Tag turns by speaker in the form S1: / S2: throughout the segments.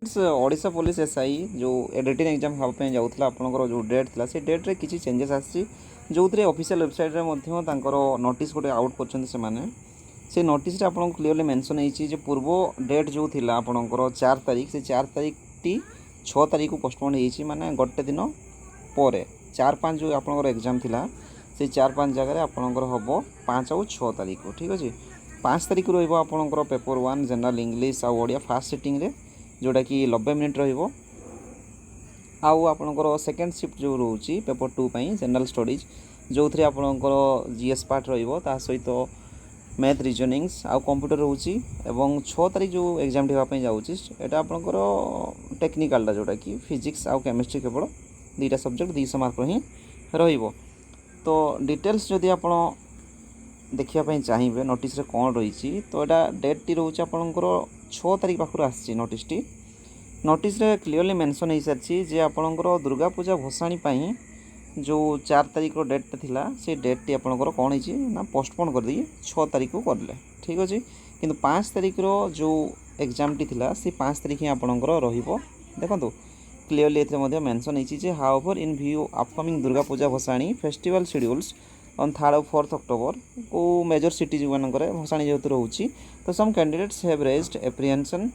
S1: Odisha police SI जो written exam हाँपाई जाऊला आपंकर जो डेट था से डेट्रे किसी चेंजेस आसी जो थे ऑफिशियल वेबसाइट नोटिस गोटे आउट कर से नोटिस आपको क्लीयरली मेंशन हो पूर्व डेट जो थी आपंकर 4 तारीख से 4 तारीख टी 6 तारीख को पोस्टपोन होती माने गोटे दिन पर 4-5 जो आपंकर एग्जाम थिला से 4-5 जगह आपंकर हम 5 और 6 तारीख को ठीक अच्छे 5 तारीख रहा पेपर 1 जनरल इंग्लीश आ ओडिया फास्ट सिटिंग रे जोटा कि 90 मिनिट रहिबो आउ आपणकर सेकेंड शिफ्ट जो रोची पेपर 2 जनरल स्टडीज जो थे आपणकर जीएस पार्ट रहिबो ता सहित मैथ रिजनिंग्स आउ कंप्यूटर रोची एवं 6 तारीख जो एग्जाम ढेवाई जाऊँगी यहाँ आपणकर टेक्निकालटा जोटा कि फिजिक्स आउ केमिस्ट्री केवल 2टा सब्जेक्ट 200 मार्क ही रहिबो। तो डिटेल्स जदि आप देखापी चाहिए नोटिस कौन रही तो यहाँ डेट टी रोचे आपणकर 6 तारीख पाखु आसी नोटिस क्लीयरली मेंशन हो सारी जे आपणकर दुर्गा पूजा भसाणी जो 4 तारीख डेट थिला से डेट टी आपणकर कौन है पोस्टपोन कर दी 6 तारीख को करले ठीक अच्छे किंतु 5 तारीख जो एग्जाम टी थिला से 5 तारीख ही आपणकर रहिबो देखंतु क्लीयरली एथे मेंशन हो however in view upcoming Durga Puja भसाणी फेस्टिवल शेड्यूल्स ऑन 3rd और 4th अक्टोबर को मेजर सिटीज मानक भसाणी जेहेतु रोचे तो some candidates have raised apprehension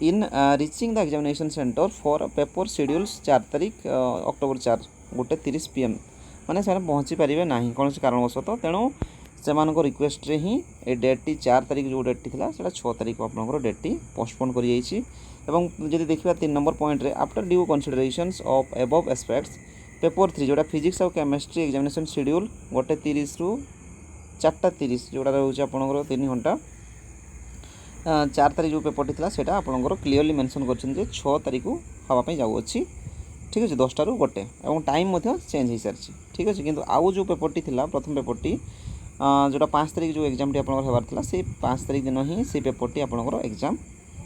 S1: in reaching the examination centre for paper schedules 4 तारीख अक्टोबर 4 गोटे 30 PM माने से पहुँची पारे ना कौन कारणवशत तेणु से रिक्वेस्ट रे ही ए डेट टी 4 तारीख जो डेट थी 6 तारीख को आपंकर डेट टी पोस्टपोन कर जब देखा 3 नंबर पॉइंट रे after due considerations of above aspects paper 3 जोटा फिजिक्स और केमिस्ट्री एग्जामिनेशन शेड्यूल गोटे 30 रु 4:30 जोटा रोचे आपंकर 3 घंटा 4 तारीख जो पेपर टी था आपंकर क्लीयरली मेंशन कर 6 तारीख को हाँपाई जाऊँगी ठीक अच्छे 10 टा गोटे और टाइम चेंज हो सारी ठीक अच्छे किंतु आउ जो पेपर टी प्रथम पेपर टी जोटा 5 तारीख जो एग्जाम टी आपंकर से 5 तारीख दिन ही से पेपर टी आपंकर एग्जाम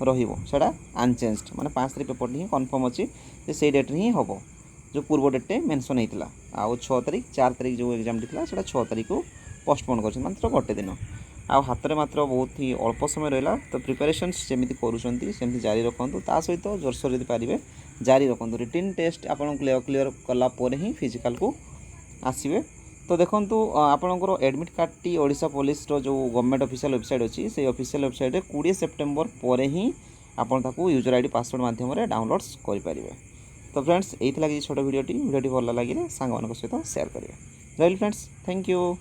S1: रहा अनचेंज्ड माने 5 तारीख पेपर टी ही कन्फर्म अच्छी से डेट ही हम जो पूर्व डेटे मेंशन होता आउ 6 तारीख 4 तारीख जो एग्जाम टी 6 तारीख को पोस्टपोन कर मात्र गोटे दिन आ हाथ में मात्र बहुत ही अल्प समय रहा तो प्रिपरेशन्स जमी करूँ जारी रखुँ ता सहित जोरसोर यदि पारे जारी रखुँ रिटन टेस्ट आप क्लीयर कलापर ही फिजिकाल को आसवे। तो देखो आपंकर admit card T Odisha police जो गवर्नमेंट ऑफिशियल वेबसाइट अच्छी से ऑफिशियल वेबसाइट 20 सेप्टेम्बर पर ही आपको यूजर आईडी पासवर्ड माध्यम डाउनलोड्स करेंगे। तो फ्रेंड्स यही कि छोट भिडियोटी भल लगे सांग सहित सेयार करेंगे। रही फ्रेंड्स थैंक यू।